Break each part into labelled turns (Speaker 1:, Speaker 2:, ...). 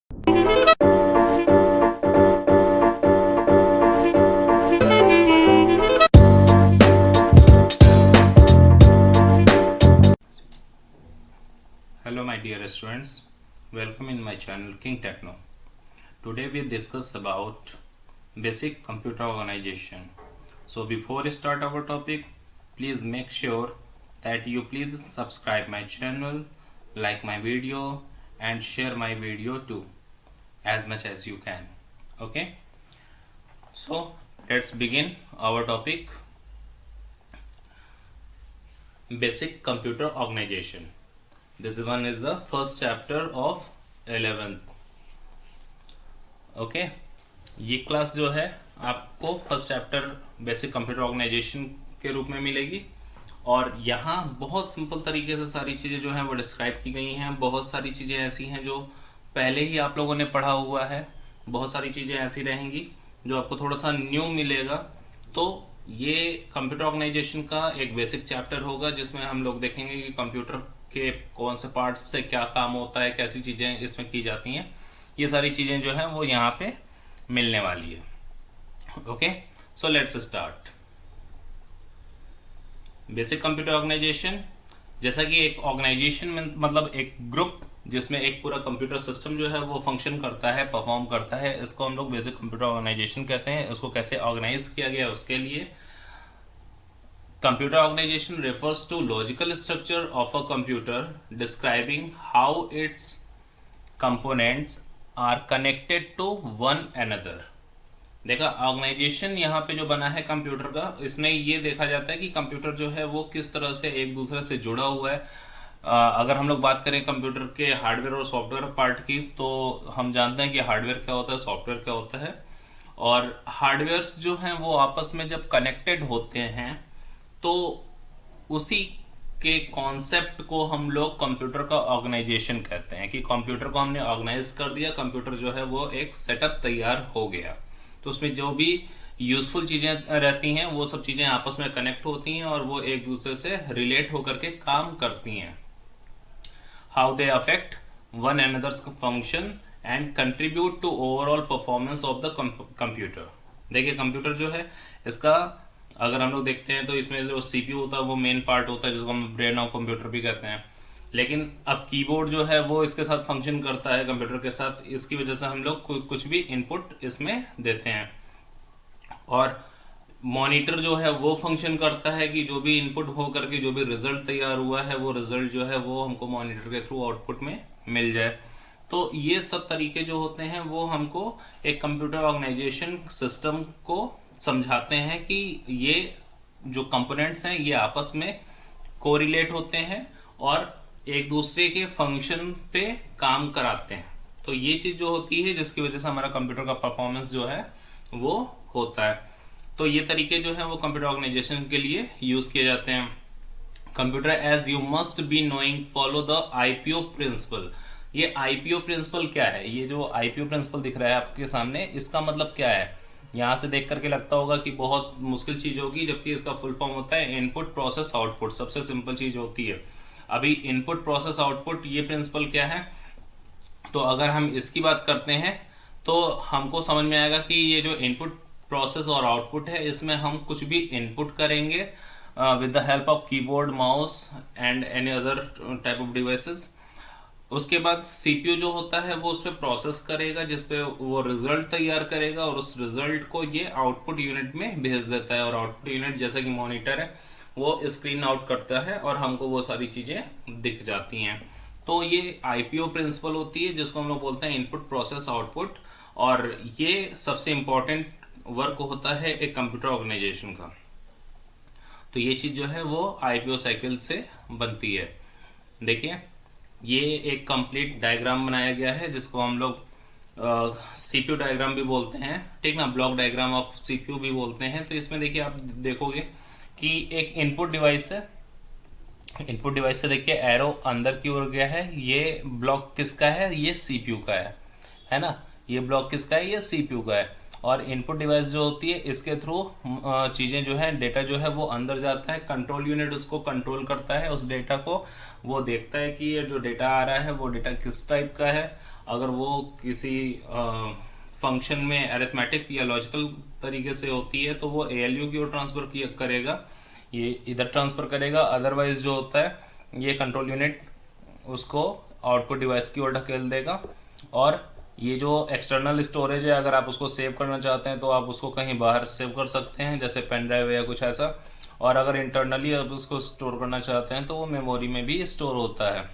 Speaker 1: Hello my dear students, welcome in my channel King Techno. Today we discuss about basic computer organization. So before we start our topic, please make sure that you please subscribe my channel, like my video and share my video too as much as you can. Okay, so let's begin our topic, basic computer organization. This one is the first chapter of 11th. Okay, ये class जो है आपको first chapter basic computer organisation के रूप में मिलेगी और यहाँ बहुत सिंपल तरीके से सारी चीज़ें जो हैं वो डिस्क्राइब की गई हैं। बहुत सारी चीज़ें ऐसी हैं जो पहले ही आप लोगों ने पढ़ा हुआ है, बहुत सारी चीज़ें ऐसी रहेंगी जो आपको थोड़ा सा न्यू मिलेगा। तो ये कंप्यूटर ऑर्गेनाइजेशन का एक बेसिक चैप्टर होगा जिसमें हम लोग देखेंगे कि कंप्यूटर के कौन से पार्ट्स से क्या काम होता है, कैसी चीज़ें इसमें की जाती हैं। ये सारी चीज़ें जो हैं वो यहाँ पे मिलने वाली है। Okay, so let's start. Basic computer organisation, जैसा कि एक ऑर्गेनाइजेशन में मतलब एक ग्रुप जिसमें एक पूरा कंप्यूटर सिस्टम जो है वो फंक्शन करता है, परफॉर्म करता है, इसको हम लोग बेसिक कंप्यूटर ऑर्गेनाइजेशन कहते हैं। इसको कैसे ऑर्गेनाइज किया गया उसके लिए Computer organization refers to logical structure of a computer describing how its components are connected to one another. देखा, ऑर्गेनाइजेशन यहाँ पे जो बना है कंप्यूटर का, इसमें ये देखा जाता है कि कंप्यूटर जो है वो किस तरह से एक दूसरे से जुड़ा हुआ है। अगर हम लोग बात करें कंप्यूटर के हार्डवेयर और सॉफ्टवेयर पार्ट की, तो हम जानते हैं कि हार्डवेयर क्या होता है, सॉफ्टवेयर क्या होता है। और हार्डवेयर्स जो हैं वो आपस में जब कनेक्टेड होते हैं तो उसी के कॉन्सेप्ट को हम लोग कंप्यूटर का ऑर्गेनाइजेशन कहते हैं कि कंप्यूटर को हमने ऑर्गेनाइज कर दिया, कंप्यूटर जो है वो एक सेटअप तैयार हो गया। तो उसमें जो भी यूजफुल चीज़ें रहती हैं वो सब चीज़ें आपस में कनेक्ट होती हैं और वो एक दूसरे से रिलेट होकर के काम करती हैं। How they affect one another's function and contribute to overall performance of the computer. देखिए, कंप्यूटर जो है इसका अगर हम लोग देखते हैं तो इसमें जो सीपीयू होता है वो मेन पार्ट होता है जिसको हम ब्रेन ऑफ कंप्यूटर भी कहते हैं। लेकिन अब कीबोर्ड जो है वो इसके साथ फंक्शन करता है कंप्यूटर के साथ, इसकी वजह से हम लोग कुछ भी इनपुट इसमें देते हैं। और मॉनिटर जो है वो फंक्शन करता है कि जो भी इनपुट हो करके जो भी रिजल्ट तैयार हुआ है वो रिजल्ट जो है वो हमको मॉनिटर के थ्रू आउटपुट में मिल जाए। तो ये सब तरीके जो होते हैं वो हमको एक कंप्यूटर ऑर्गेनाइजेशन सिस्टम को समझाते हैं कि ये जो कंपोनेंट्स हैं ये आपस में कोरिलेट होते हैं और एक दूसरे के फंक्शन पे काम कराते हैं। तो ये चीज़ जो होती है जिसकी वजह से हमारा कंप्यूटर का परफॉर्मेंस जो है वो होता है। तो ये तरीके जो है वो कंप्यूटर ऑर्गेनाइजेशन के लिए यूज़ किए जाते हैं। Computer as you must be knowing follow the IPO principle. ये आईपीओ प्रिंसिपल क्या है? ये जो आईपीओ प्रिंसिपल दिख रहा है आपके सामने, इसका मतलब क्या है? यहाँ से देख करके लगता होगा कि बहुत मुश्किल चीज़ होगी, जबकि इसका फुल फॉर्म होता है इनपुट प्रोसेस आउटपुट। सबसे सिंपल चीज़ होती है। अभी इनपुट प्रोसेस आउटपुट ये प्रिंसिपल क्या है, तो अगर हम इसकी बात करते हैं तो हमको समझ में आएगा कि ये जो इनपुट प्रोसेस और आउटपुट है इसमें हम कुछ भी इनपुट करेंगे with the help of keyboard, mouse and any other type of devices. उसके बाद सीपीयू जो होता है वो उस पर प्रोसेस करेगा जिसपे वो रिजल्ट तैयार करेगा और उस रिजल्ट को ये आउटपुट यूनिट में भेज देता है। और आउटपुट यूनिट जैसा कि मॉनिटर है वो स्क्रीन आउट करता है और हमको वो सारी चीज़ें दिख जाती हैं। तो ये आईपीओ प्रिंसिपल होती है जिसको हम लोग बोलते हैं इनपुट प्रोसेस आउटपुट। और ये सबसे इम्पोर्टेंट वर्क होता है एक कंप्यूटर ऑर्गेनाइजेशन का। तो ये चीज़ जो है वो आईपीओ साइकिल से बनती है। देखिए, ये एक कंप्लीट डायग्राम बनाया गया है जिसको हम लोग सीपीयू डायग्राम भी बोलते हैं, ठीक ना, ब्लॉक डायग्राम ऑफ सीपीयू भी बोलते हैं। तो इसमें देखिए आप देखोगे कि एक इनपुट डिवाइस है। इनपुट डिवाइस से देखिए एरो अंदर की ओर गया है। ये ब्लॉक किसका है? ये सीपीयू का है ना। ये ब्लॉक किसका है? ये सीपीयू का है। और इनपुट डिवाइस जो होती है इसके थ्रू चीज़ें जो है, डेटा जो है वो अंदर जाता है। कंट्रोल यूनिट उसको कंट्रोल करता है, उस डेटा को वो देखता है कि ये जो डेटा आ रहा है वो डेटा किस टाइप का है अगर वो किसी फंक्शन में अरिथमेटिक या लॉजिकल तरीके से होती है तो वो एएलयू की ओर ट्रांसफर करेगा, ये इधर ट्रांसफर करेगा। अदरवाइज जो होता है ये कंट्रोल यूनिट उसको आउटपुट डिवाइस की ओर ढकेल देगा। और ये जो एक्सटर्नल स्टोरेज है, अगर आप उसको सेव करना चाहते हैं तो आप उसको कहीं बाहर सेव कर सकते हैं, जैसे पेन ड्राइव या कुछ ऐसा। और अगर इंटरनली आप उसको स्टोर करना चाहते हैं तो वो मेमोरी में भी स्टोर होता है।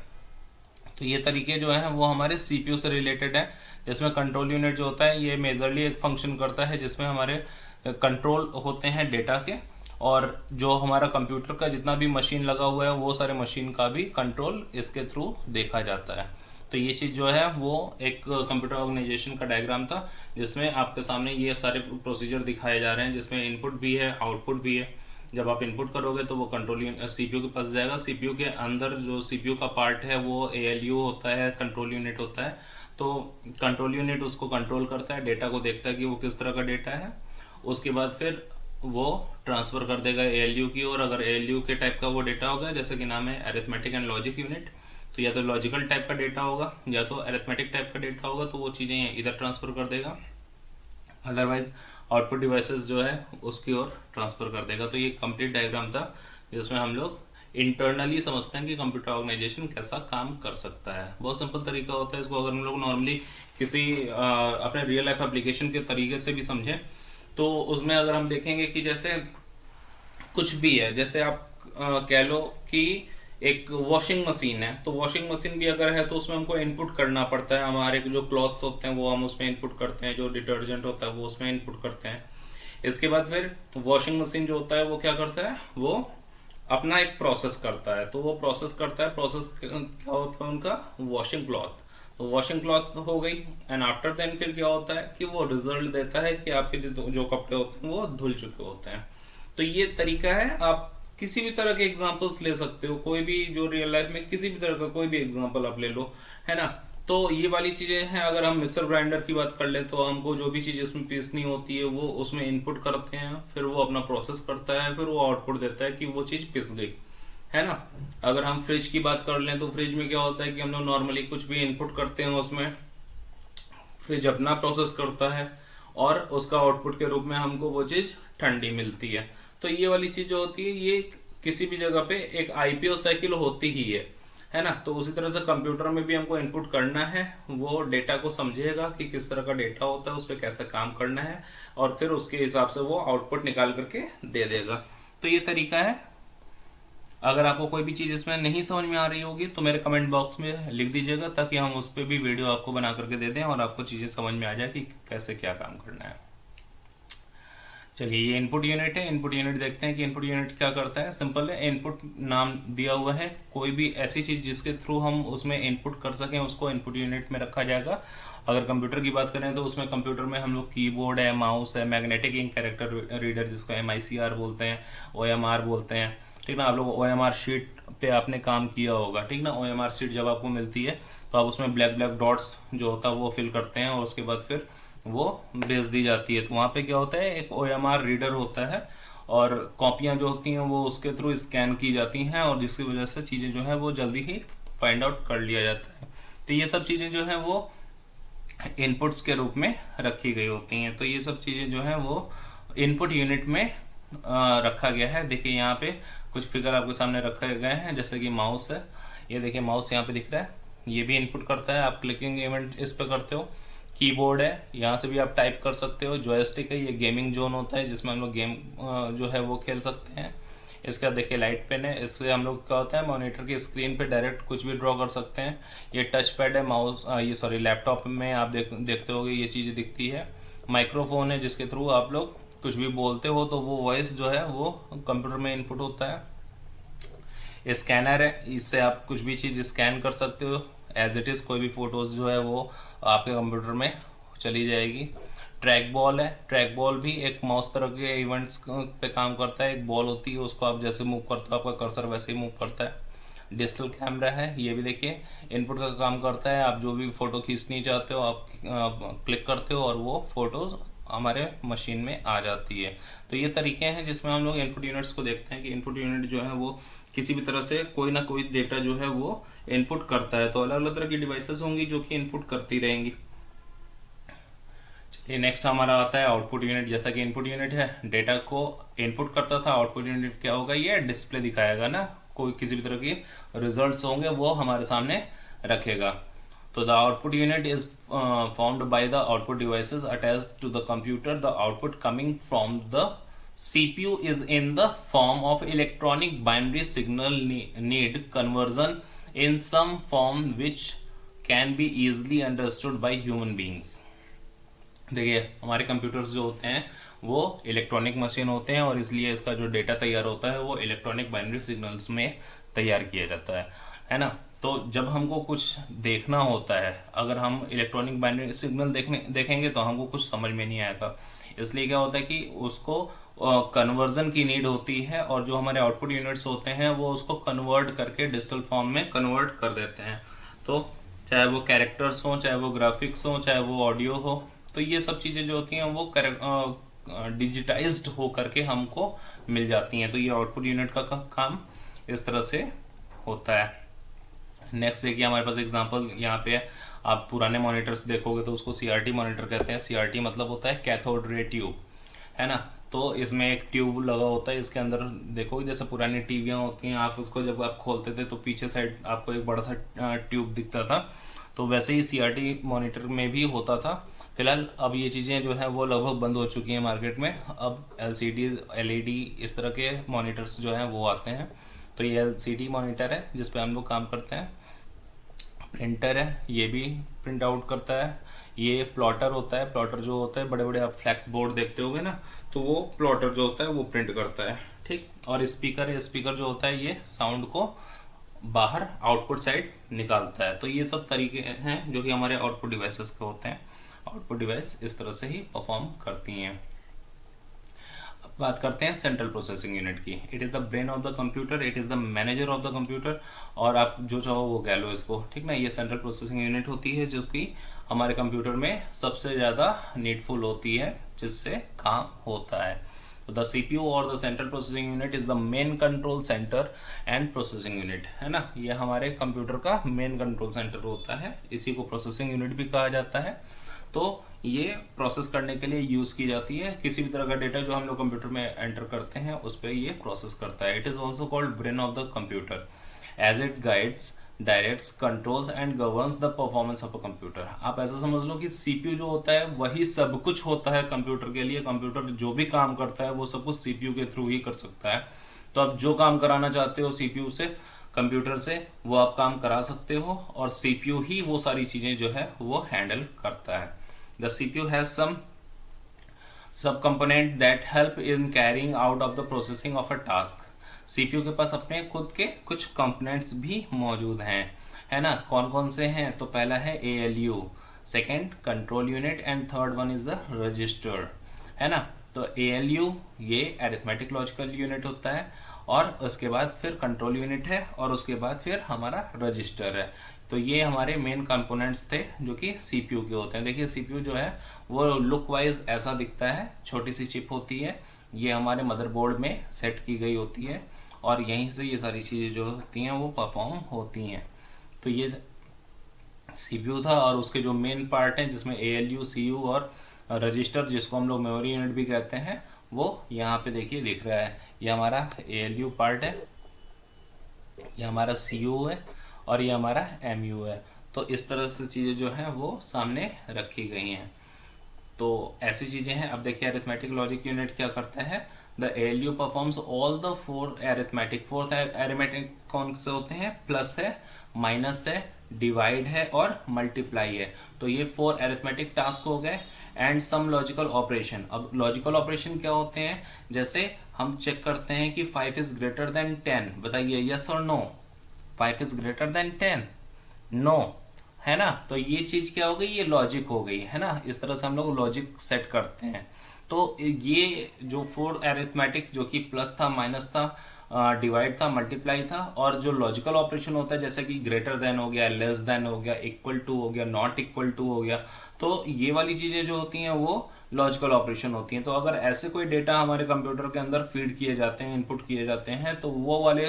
Speaker 1: तो ये तरीके जो हैं वो हमारे सीपीयू से रिलेटेड है, जिसमें कंट्रोल यूनिट जो होता है ये मेजरली एक फंक्शन करता है जिसमें हमारे कंट्रोल होते हैं डेटा के, और जो हमारा कंप्यूटर का जितना भी मशीन लगा हुआ है वो सारे मशीन का भी कंट्रोल इसके थ्रू देखा जाता है। तो ये चीज़ जो है वो एक कंप्यूटर ऑर्गेनाइजेशन का डायग्राम था, जिसमें आपके सामने ये सारे प्रोसीजर दिखाए जा रहे हैं, जिसमें इनपुट भी है आउटपुट भी है। जब आप इनपुट करोगे तो वो कंट्रोल सीपीयू के पास जाएगा। सीपीयू के अंदर जो सीपीयू का पार्ट है वो एएलयू होता है, कंट्रोल यूनिट होता है। तो कंट्रोल यूनिट उसको कंट्रोल करता है, डेटा को देखता है कि वो किस तरह का डेटा है। उसके बाद फिर वो ट्रांसफर कर देगा एएलयू की ओर। अगर एएलयू के टाइप का वो डेटा होगा, जैसे कि नाम है अरिथमेटिक एंड लॉजिक यूनिट, तो या तो लॉजिकल टाइप का डेटा होगा या तो अरिथमेटिक टाइप का डेटा होगा, तो वो चीज़ें इधर ट्रांसफर कर देगा। अदरवाइज आउटपुट डिवाइसेस जो है उसकी ओर ट्रांसफर कर देगा। तो ये कंप्लीट डायग्राम था जिसमें हम लोग इंटरनली समझते हैं कि कंप्यूटर ऑर्गेनाइजेशन कैसा काम कर सकता है। बहुत सिंपल तरीका होता है इसको, अगर हम लोग नॉर्मली किसी अपने रियल लाइफ एप्लीकेशन के तरीके से भी समझें तो उसमें अगर हम देखेंगे कि जैसे कुछ भी है, जैसे आप कह लो कि एक वॉशिंग मशीन है, तो वॉशिंग मशीन भी अगर है तो उसमें हमको इनपुट करना पड़ता है। हमारे जो क्लॉथ्स होते हैं वो हम उसमें इनपुट करते हैं, जो डिटर्जेंट होता है वो उसमें इनपुट करते हैं। इसके बाद फिर वॉशिंग मशीन जो होता है वो क्या करता है, वो अपना एक प्रोसेस करता है। तो वो प्रोसेस करता है, प्रोसेस क्या होता है उनका, वॉशिंग क्लॉथ। तो वॉशिंग क्लॉथ हो गई, एंड आफ्टर देन फिर क्या होता है कि वो रिजल्ट देता है कि आपके जो कपड़े होते हैं वो धुल चुके होते हैं। तो ये तरीका है। आप किसी भी तरह के एग्जांपल्स ले सकते हो, कोई भी जो रियल लाइफ में किसी भी तरह का कोई भी एग्जांपल आप ले लो, है ना। तो ये वाली चीजें हैं। अगर हम मिक्सर ग्राइंडर की बात कर ले तो हमको जो भी चीज इसमें पीसनी होती है वो उसमें इनपुट करते हैं, फिर वो अपना प्रोसेस करता है, फिर वो आउटपुट देता है कि वो चीज पिस गई, है ना। अगर हम फ्रिज की बात कर लें तो फ्रिज में क्या होता है कि हम लोग नॉर्मली कुछ भी इनपुट करते हैं, उसमें फ्रिज अपना प्रोसेस करता है और उसका आउटपुट के रूप में हमको वो चीज ठंडी मिलती है। तो ये वाली चीज जो होती है ये किसी भी जगह पे एक आईपीओ साइकिल होती ही है ना। तो उसी तरह से कंप्यूटर में भी हमको इनपुट करना है, वो डेटा को समझेगा कि किस तरह का डेटा होता है, उस पर कैसे काम करना है, और फिर उसके हिसाब से वो आउटपुट निकाल करके दे देगा। तो ये तरीका है। अगर आपको कोई भी चीज़ इसमें नहीं समझ में आ रही होगी तो मेरे कमेंट बॉक्स में लिख दीजिएगा, ताकि हम उस पर भी वीडियो आपको बना करके दे दें और आपको चीज़ें समझ में आ जाए कि कैसे क्या काम करना है। चलिए, ये इनपुट यूनिट है। इनपुट यूनिट देखते हैं कि इनपुट यूनिट क्या करता है। सिंपल है, इनपुट नाम दिया हुआ है। कोई भी ऐसी चीज़ जिसके थ्रू हम उसमें इनपुट कर सकें उसको इनपुट यूनिट में रखा जाएगा। अगर कंप्यूटर की बात करें तो उसमें कंप्यूटर में हम लोग कीबोर्ड है, माउस है, मैग्नेटिक इंक कैरेक्टर रीडर जिसको MICR बोलते हैं, OMR बोलते हैं, ठीक ना। आप लोग OMR शीट पे आपने काम किया होगा, ठीक ना। OMR शीट जब आपको मिलती है तो आप उसमें ब्लैक ब्लैक डॉट्स जो होता है वो फिल करते हैं और उसके बाद फिर वो भेज दी जाती है। तो वहाँ पे क्या होता है, एक OMR रीडर होता है और कॉपियाँ जो होती हैं वो उसके थ्रू स्कैन की जाती हैं, और जिसकी वजह से चीज़ें जो है वो जल्दी ही फाइंड आउट कर लिया जाता है। तो ये सब चीज़ें जो है वो इनपुट्स के रूप में रखी गई होती हैं। तो ये सब चीज़ें जो है वो इनपुट यूनिट में रखा गया है। देखिए यहाँ पे कुछ फिगर आपके सामने रखे गए हैं, जैसे कि माउस है। ये देखिए माउस यहाँ पे दिख रहा है, ये भी इनपुट करता है। आप क्लिकिंग इवेंट इस पे करते हो। कीबोर्ड है, यहाँ से भी आप टाइप कर सकते हो। जॉयस्टिक है, ये गेमिंग जोन होता है जिसमें हम लोग गेम जो है वो खेल सकते हैं। इसका देखिए लाइट पेन है, इससे हम लोग क्या होता है मॉनिटर की स्क्रीन पे डायरेक्ट कुछ भी ड्रॉ कर सकते हैं। ये टच पैड है, माउस ये सॉरी लैपटॉप में आप देखते होगे ये चीज़ दिखती है। माइक्रोफोन है जिसके थ्रू आप लोग कुछ भी बोलते हो तो वो वॉइस जो है वो कंप्यूटर में इनपुट होता है। स्कैनर है, इससे आप कुछ भी चीज़ स्कैन कर सकते हो एज इट इज़। कोई भी फोटोज़ जो है वो आपके कंप्यूटर में चली जाएगी। ट्रैक बॉल है, ट्रैक बॉल भी एक माउस तरह के इवेंट्स पे काम करता है। एक बॉल होती है, उसको आप जैसे मूव करते हो आपका कर्सर वैसे ही मूव करता है। डिजिटल कैमरा है, ये भी देखिए इनपुट का काम करता है। आप जो भी फ़ोटो खींचनी चाहते हो आप क्लिक करते हो और वो फ़ोटोज़ हमारे मशीन में आ जाती है। तो ये तरीके हैं जिसमें हम लोग इनपुट यूनिट्स को देखते हैं कि इनपुट यूनिट जो है वो किसी भी तरह से कोई ना कोई डेटा जो है वो इनपुट करता है, तो अलग अलग तरह की डिवाइसेस होंगी जो कि इनपुट करती रहेंगी। चलिए नेक्स्ट हमारा आता है आउटपुट यूनिट। जैसा कि इनपुट यूनिट है, डेटा को इनपुट करता था, आउटपुट यूनिट क्या होगा, ये डिस्प्ले दिखाएगा ना, कोई किसी भी तरह के रिजल्ट्स होंगे वो हमारे सामने रखेगा। तो the output unit is formed by the output devices attached to the computer. The output coming from the CPU is in the form of electronic binary signal need conversion in some form which can be easily understood by human beings। देखिए हमारे computers जो होते हैं वो electronic machine होते हैं, और इसलिए इसका जो डेटा तैयार होता है वो इलेक्ट्रॉनिक बाइनरी सिग्नल्स में तैयार किया जाता है ना। तो जब हमको कुछ देखना होता है, अगर हम इलेक्ट्रॉनिक बाइनरी सिग्नल देखेंगे तो हमको कुछ समझ में नहीं आएगा, इसलिए क्या होता है कि उसको कन्वर्जन की नीड होती है, और जो हमारे आउटपुट यूनिट्स होते हैं वो उसको कन्वर्ट करके डिजिटल फॉर्म में कन्वर्ट कर देते हैं। तो चाहे वो कैरेक्टर्स हो, चाहे वो ग्राफिक्स हो, चाहे वो ऑडियो हो, तो ये सब चीज़ें जो होती हैं वो डिजिटाइज्ड हो करके हमको मिल जाती हैं। तो ये आउटपुट यूनिट का काम इस तरह से होता है। नेक्स्ट देखिए हमारे पास एग्जांपल यहाँ पे है। आप पुराने मॉनिटर्स देखोगे तो उसको CRT मॉनिटर कहते हैं। CRT मतलब होता है कैथोड रे ट्यूब, है ना। तो इसमें एक ट्यूब लगा होता है, इसके अंदर देखोगे जैसे पुरानी टीवियाँ होती हैं, आप उसको जब आप खोलते थे तो पीछे साइड आपको एक बड़ा सा ट्यूब दिखता था, तो वैसे ही CRT मॉनिटर में भी होता था। फिलहाल अब ये चीज़ें जो है वो लगभग बंद हो चुकी हैं मार्केट में। अब LCD LED इस तरह के मॉनिटर्स जो हैं वो आते हैं। तो ये LCD मॉनिटर है जिस पे हम लोग काम करते हैं। प्रिंटर है, ये भी प्रिंट आउट करता है। ये प्लॉटर होता है, प्लॉटर जो होता है बड़े बड़े आप फ्लैक्स बोर्ड देखते होगे ना, तो वो प्लॉटर जो होता है वो प्रिंट करता है, ठीक। और स्पीकर है, स्पीकर जो होता है ये साउंड को बाहर आउटपुट साइड निकालता है। तो ये सब तरीके हैं जो कि हमारे आउटपुट डिवाइसेस के होते हैं। आउटपुट डिवाइस इस तरह से ही परफॉर्म करती हैं। अब बात करते हैं सेंट्रल प्रोसेसिंग यूनिट की। It is the brain of the computer, it is the manager of the computer, और आप जो चाहो वो कह लो इसको, ठीक ना। ये सेंट्रल प्रोसेसिंग यूनिट होती है जो कि हमारे कंप्यूटर में सबसे ज़्यादा नीडफुल होती है, जिससे काम होता है। तो द CPU और the central processing unit is the main control centre and processing unit, है ना। ये हमारे कंप्यूटर का मेन कंट्रोल सेंटर होता है, इसी को प्रोसेसिंग यूनिट भी कहा जाता है। तो ये प्रोसेस करने के लिए यूज़ की जाती है। किसी भी तरह का डेटा जो हम लोग कंप्यूटर में एंटर करते हैं उस पर ये प्रोसेस करता है। It is also called brain of the computer as it guides, directs, controls and governs the performance of a computer. आप ऐसा समझ लो कि CPU जो होता है वही सब कुछ होता है कंप्यूटर के लिए। कंप्यूटर जो भी काम करता है वो सब कुछ CPU के थ्रू ही कर सकता है। तो आप जो काम कराना चाहते हो CPU से, कंप्यूटर से, वो आप काम करा सकते हो, और CPU ही वो सारी चीज़ें जो है वो हैंडल करता है। The CPU has some subcomponent that help in carrying out of the processing of a task। CPU के पास अपने खुद के कुछ कंपोनेंट्स भी मौजूद हैं, है ना। कौन कौन से हैं, तो पहला है ALU, second control unit, and third one is the register, है ना। तो ALU ये अरिथमेटिक लॉजिकल यूनिट होता है, और उसके बाद फिर कंट्रोल यूनिट है, और उसके बाद फिर हमारा रजिस्टर है। तो ये हमारे मेन कंपोनेंट्स थे जो कि CPU के होते हैं। देखिए CPU जो है वो लुक वाइज ऐसा दिखता है, छोटी सी चिप होती है, ये हमारे मदरबोर्ड में सेट की गई होती है, और यहीं से ये सारी चीज़ें जो होती हैं वो परफॉर्म होती हैं। तो ये CPU था, और उसके जो मेन पार्ट हैं जिसमें ALU, CU और रजिस्टर, जिसको हम लोग मेमोरी यूनिट भी कहते हैं, वो यहाँ पे देखिए दिख रहा है। ये हमारा ALU पार्ट है, ये हमारा CU है, और ये हमारा MU है। तो इस तरह से चीज़ें जो हैं वो सामने रखी गई हैं। तो ऐसी चीज़ें हैं। अब देखिए अरिथमेटिक लॉजिक यूनिट क्या करता है। The ALU performs all the four arithmetic. Fourth arithmetic कौन से होते हैं, प्लस है, माइनस है, डिवाइड है, और मल्टीप्लाई है। तो ये 4 अरिथमेटिक टास्क हो गए, एंड सम लॉजिकल ऑपरेशन। अब लॉजिकल ऑपरेशन क्या होते हैं, जैसे हम चेक करते हैं कि 5 इज ग्रेटर देन 10, बताइए यस और no. 5 is greater than 10, no, है ना। तो ये चीज क्या हो गई, ये लॉजिक हो गई, है ना। इस तरह से हम लोग लॉजिक सेट करते हैं। तो ये जो 4 अरिथमेटिक जो कि प्लस था, माइनस था, डिवाइड था, मल्टीप्लाई था, और जो लॉजिकल ऑपरेशन होता है जैसे कि ग्रेटर देन हो गया, लेस देन हो गया, इक्वल टू हो गया, नॉट इक्वल टू हो गया, तो ये वाली चीजें जो होती हैं वो लॉजिकल ऑपरेशन होती हैं। तो अगर ऐसे कोई डेटा हमारे कंप्यूटर के अंदर फीड किए जाते हैं, इनपुट किए जाते हैं, तो वो वाले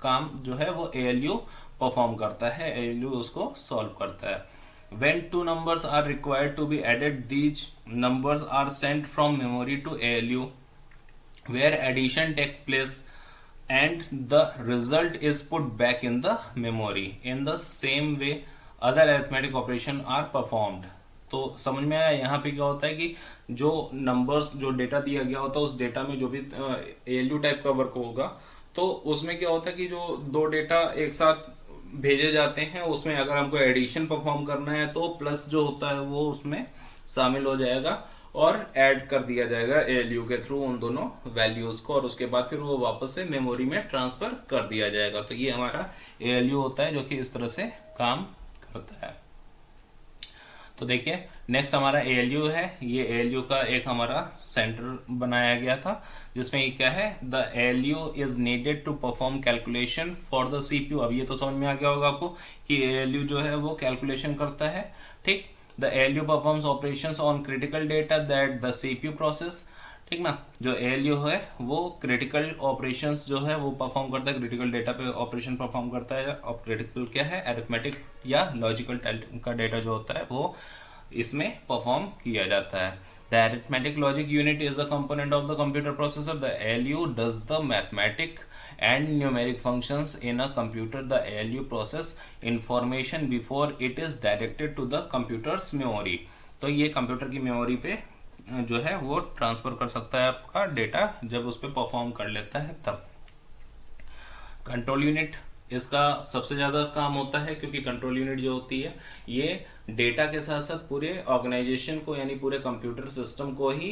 Speaker 1: काम जो है वो ALU परफॉर्म करता है, ALU उसको सॉल्व करता है। When two numbers are required to be added, these numbers are sent from memory to ALU, where addition takes place and the result is put back in the memory. In the same way, other arithmetic operation are performed. तो समझ में आया यहाँ पे क्या होता है कि जो नंबर्स, जो डेटा दिया गया होता है, उस डेटा में जो भी ALU टाइप का वर्क होगा, तो उसमें क्या होता है कि जो दो डेटा एक साथ भेजे जाते हैं, उसमें अगर हमको एडिशन परफॉर्म करना है तो प्लस जो होता है वो उसमें शामिल हो जाएगा और ऐड कर दिया जाएगा ALU के थ्रू उन दोनों वैल्यूज को, और उसके बाद फिर वो वापस से मेमोरी में ट्रांसफर कर दिया जाएगा। तो ये हमारा ALU होता है जो कि इस तरह से काम करता है। तो देखिए नेक्स्ट हमारा ALU है। ये ALU का एक हमारा सेंटर बनाया गया था, जिसमें ये क्या है, the ALU is needed to perform calculation for the CPU। अब ये तो समझ में आ गया होगा आपको कि ALU जो है वो कैलकुलेशन करता है, ठीक। The ALU performs operations on critical data that the CPU process, ठीक ना। जो ALU है वो क्रिटिकल ऑपरेशंस जो है वो परफॉर्म करता है, क्रिटिकल डेटा पे ऑपरेशन परफॉर्म करता है। और क्रिटिकल क्या है, अरिथमेटिक या लॉजिकल का डेटा जो होता है वो इसमें परफॉर्म किया जाता है। The arithmetic logic unit is a component of the computer processor. The ALU does the mathematic and numeric functions in a computer. The ALU process information before it is directed to the computer's memory. तो ये computer की memory पे जो है वो transfer कर सकता है आपका डेटा, जब उस पर परफॉर्म कर लेता है तब। कंट्रोल यूनिट, इसका सबसे ज़्यादा काम होता है, क्योंकि कंट्रोल यूनिट जो होती है ये डेटा के साथ साथ पूरे ऑर्गेनाइजेशन को, यानी पूरे कंप्यूटर सिस्टम को ही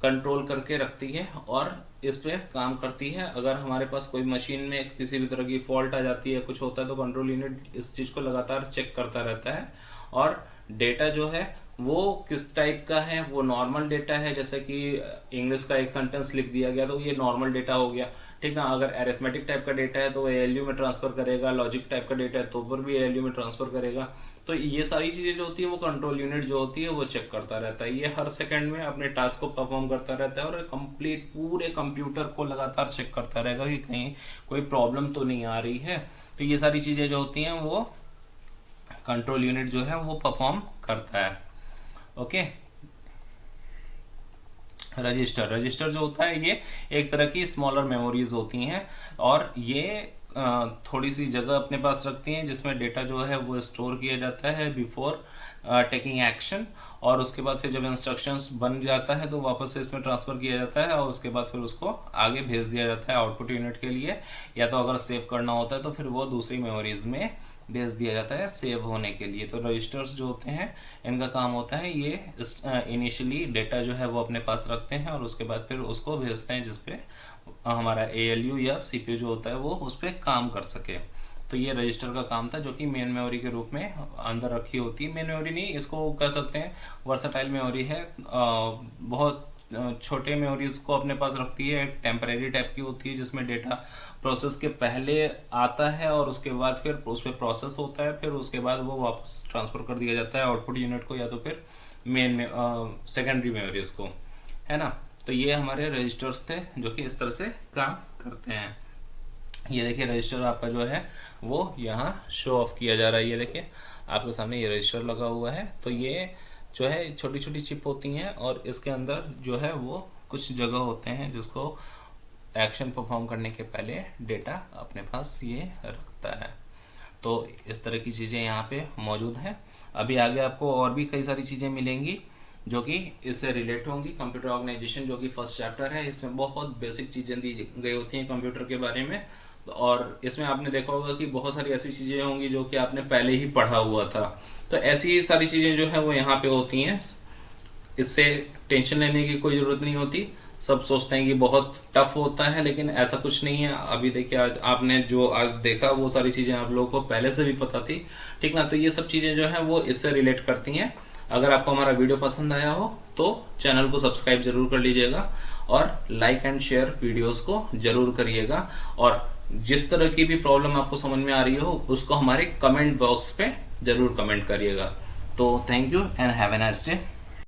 Speaker 1: कंट्रोल करके रखती है और इस पे काम करती है। अगर हमारे पास कोई मशीन में किसी भी तरह की फॉल्ट आ जाती है, कुछ होता है, तो कंट्रोल यूनिट इस चीज़ को लगातार चेक करता रहता है। और डेटा जो है वो किस टाइप का है, वो नॉर्मल डेटा है, जैसे कि इंग्लिश का एक सेंटेंस लिख दिया गया तो ये नॉर्मल डेटा हो गया, ठीक ना। अगर अरिथमेटिक टाइप का डेटा है तो ALU में ट्रांसफर करेगा, लॉजिक टाइप का डेटा है तो पर भी ALU में ट्रांसफर करेगा। तो ये सारी चीज़ें जो होती है वो कंट्रोल यूनिट जो होती है वो चेक करता रहता है। ये हर सेकंड में अपने टास्क को परफॉर्म करता रहता है और कंप्लीट पूरे कंप्यूटर को लगातार चेक करता रहेगा कि कहीं कोई प्रॉब्लम तो नहीं आ रही है। तो ये सारी चीज़ें जो होती हैं वो कंट्रोल यूनिट जो है वो परफॉर्म करता है। ओके। रजिस्टर जो होता है ये एक तरह की स्मॉलर मेमोरीज होती हैं, और ये थोड़ी सी जगह अपने पास रखती हैं जिसमें डेटा जो है वो स्टोर किया जाता है बिफोर टेकिंग एक्शन, और उसके बाद फिर जब इंस्ट्रक्शंस बन जाता है तो वापस से इसमें ट्रांसफ़र किया जाता है और उसके बाद फिर उसको आगे भेज दिया जाता है आउटपुट यूनिट के लिए, या तो अगर सेव करना होता है तो फिर वो दूसरी मेमोरीज में भेज दिया जाता है सेव होने के लिए। तो रजिस्टर्स जो होते हैं इनका काम होता है ये इनिशियली डेटा जो है वो अपने पास रखते हैं और उसके बाद फिर उसको भेजते हैं जिसपे हमारा ALU या CPU जो होता है वो उस पर काम कर सके। तो ये रजिस्टर का काम था, जो कि मेन मेमोरी के रूप में अंदर रखी होती है। मेन मेमोरी नहीं, इसको कह सकते हैं वर्सटाइल मेमोरी है। बहुत छोटे मेमोरीज को अपने पास रखती है, एक टेम्परेरी टाइप की होती है जिसमें डेटा प्रोसेस के पहले आता है और उसके बाद फिर उस पर प्रोसेस होता है, फिर उसके बाद वो वापस ट्रांसफ़र कर दिया जाता है आउटपुट यूनिट को या तो फिर मेन में सेकेंडरी मेमोरीज को, है ना। तो ये हमारे रजिस्टर्स थे जो कि इस तरह से काम करते हैं। ये देखिए रजिस्टर आपका जो है वो यहाँ शो ऑफ किया जा रहा है। ये देखिए आपके सामने ये रजिस्टर लगा हुआ है। तो ये जो है छोटी छोटी चिप होती हैं और इसके अंदर जो है वो कुछ जगह होते हैं जिसको एक्शन परफॉर्म करने के पहले डेटा अपने पास ये रखता है। तो इस तरह की चीज़ें यहाँ पे मौजूद हैं। अभी आगे आपको और भी कई सारी चीज़ें मिलेंगी जो कि इससे रिलेट होंगी। कंप्यूटर ऑर्गेनाइजेशन जो कि फर्स्ट चैप्टर है, इसमें बहुत बेसिक चीज़ें दी गई होती हैं कंप्यूटर के बारे में, और इसमें आपने देखा होगा कि बहुत सारी ऐसी चीज़ें होंगी जो कि आपने पहले ही पढ़ा हुआ था। तो ऐसी सारी चीज़ें जो है वो यहाँ पे होती हैं, इससे टेंशन लेने की कोई ज़रूरत नहीं होती। सब सोचते हैं कि बहुत टफ होता है, लेकिन ऐसा कुछ नहीं है। अभी देखिए आज आपने जो आज देखा वो सारी चीज़ें आप लोगों को पहले से भी पता थी, ठीक ना। तो ये सब चीज़ें जो है वो इससे रिलेट करती हैं। अगर आपको हमारा वीडियो पसंद आया हो तो चैनल को सब्सक्राइब जरूर कर लीजिएगा और लाइक एंड शेयर वीडियोस को जरूर करिएगा, और जिस तरह की भी प्रॉब्लम आपको समझ में आ रही हो उसको हमारे कमेंट बॉक्स पे जरूर कमेंट करिएगा। तो thank you and have a nice day.